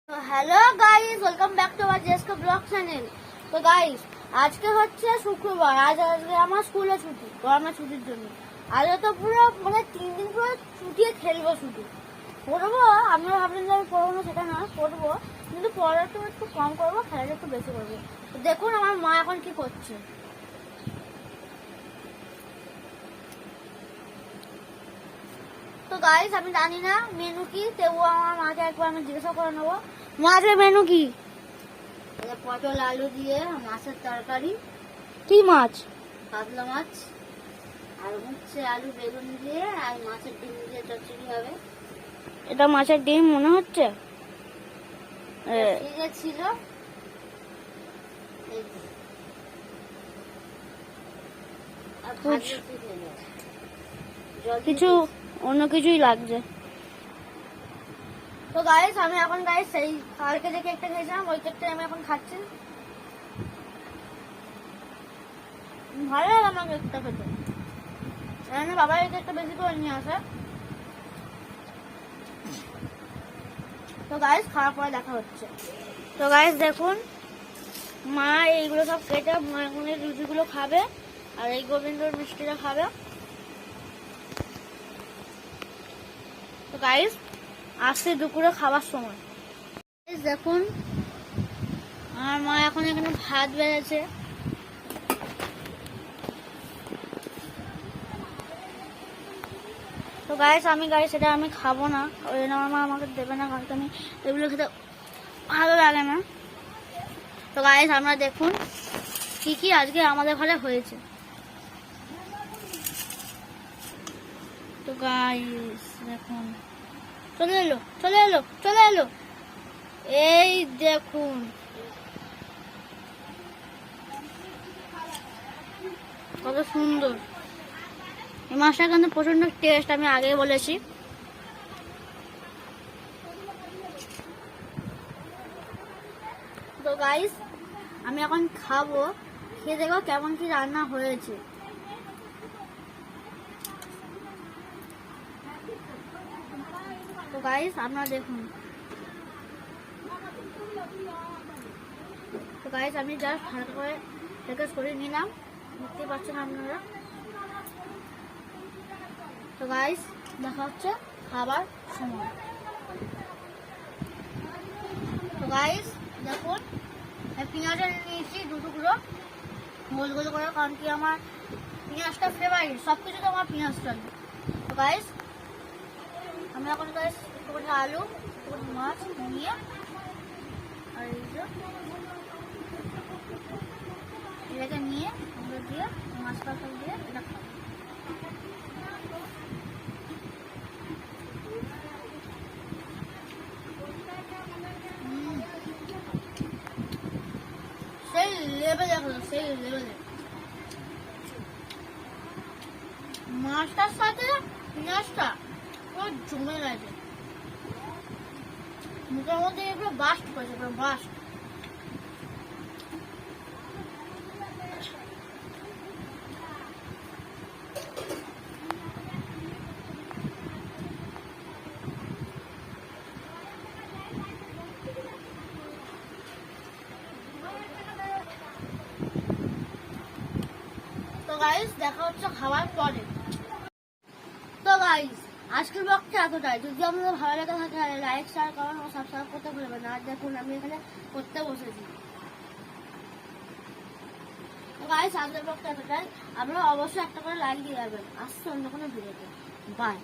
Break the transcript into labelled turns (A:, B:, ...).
A: তো hello guys, welcome back to our Jesko blog channel. তো guys, আজকে হচ্ছে শুক্রবার। আজকে আমার স্কুলে ছুটি, গরমের ছুটির জন্য। আজকে তো পুরো 3 দিন পুরো ছুটিয়ে খেলবো, শুধু পড়বো। আমিও ভাবলাম যে আমি পড়বো না, সেটা না, পড়বো, কিন্তু পড়াটা একটু কম করবো, খেলাটা একটু বেশি করবো। তো দেখুন আমার মা এখন কি করছে। তো গাইস, আমি জানি না মেনু কি, তবুও আমার মাকে একবার আমি জিজ্ঞাসা করে নেবো, মাঝে মেনু কি। পটল আলু দিয়ে মাছের তরকারি। কি মাছ? কাতলা মাছ। আর হচ্ছে আলু বেগুন দিয়ে আর মাছের ডিম দিয়ে চচ্চড়ি হবে। এটা মাছের ডিম মনে হচ্ছে। ছিল কিছু অন্য কিছুই লাগছে। তো গাইস, আমি এখন সেই কালকে যে কেকটা খেয়েছিলাম, ওই কেকটা আমি এখন খাচ্ছি। ভালো লাগে আমার কেকটা খেতে। বাবা এই কেকটা বেশি করে নিয়ে আসে। তো গাইস, খাওয়ার পরে দেখা হচ্ছে। তো গাইস দেখুন, মা এইগুলো সব কেটে মা এখন এই রুটিগুলো খাবে, আর এই গোবিন্দর মিষ্টিটা খাবে। তো গাইস, আসছে দুপুরে খাবার সময়। দেখুন আমার মা এখন এখানে ভাত বেড়েছে। তো আমি সেটা আমি খাবো না, ওই জন্য আমার মা আমাকে দেবে না, কারণ আমি এগুলো খেতে ভালো লাগে না। তো গাইস, আমরা দেখুন কি কি আজকে আমাদের ঘরে হয়েছে। তো গাইস দেখুন, চলে এলো এই দেখুন, কত সুন্দর এই মাছটা, কিন্তু প্রচন্ড টেস্ট, আমি আগেই বলেছি। তো গাইস, আমি এখন খাবো, খেয়ে দেখো কেমন কি রান্না হয়েছে। তো গাইস, আপনারা দেখুন। তো গাইস, আমি জাস্ট হালকা করে ফোকাস করে নিলাম, দেখতে পাচ্ছেন আপনারা। তো গাইস, দেখা হচ্ছে খাবার সময়। তো গাইস দেখুন, পেঁয়াজটা নিয়েছি 2 টুকরো গোল গোল করে, কারণ কি আমার পেঁয়াজটা ফেভারিট, সবকিছু তো আমার পেঁয়াজ চাই। তো গাইস, আমি এখন গাইস একটু করে আলু, একটু করে মাছ নিয়ে, আর এই যে এটাকে নিয়ে আমরা দিয়ে মাছ পাতা দিয়ে এটা খাবো। সেই লেভেলে হলো, সেই লেভেলে। মাছটার সাথে পেঁয়াজটা পুরো জমে গেছে, মুখের মধ্যে পুরো বাস্ট করেছে, পুরো বাস্ট। তো গাইস, দেখা হচ্ছে খাওয়ার পরে। তো গাইস, আজকের ব্লগটা এতটাই। যদি আপনাদের ভালো লাগে থাকে তাহলে লাইক, শেয়ার, কমেন্ট ও সাবস্ক্রাইব করতে ভুলবেন না। আর দেখুন আমি এখানে করতে বসেছি। তো গাইস, আজকের ব্লগটা এতটাই। আপনারা অবশ্যই একটা করে লাইক দিয়ে যাবেন। আসছে অন্য কোনো ভিডিওতে। বাই।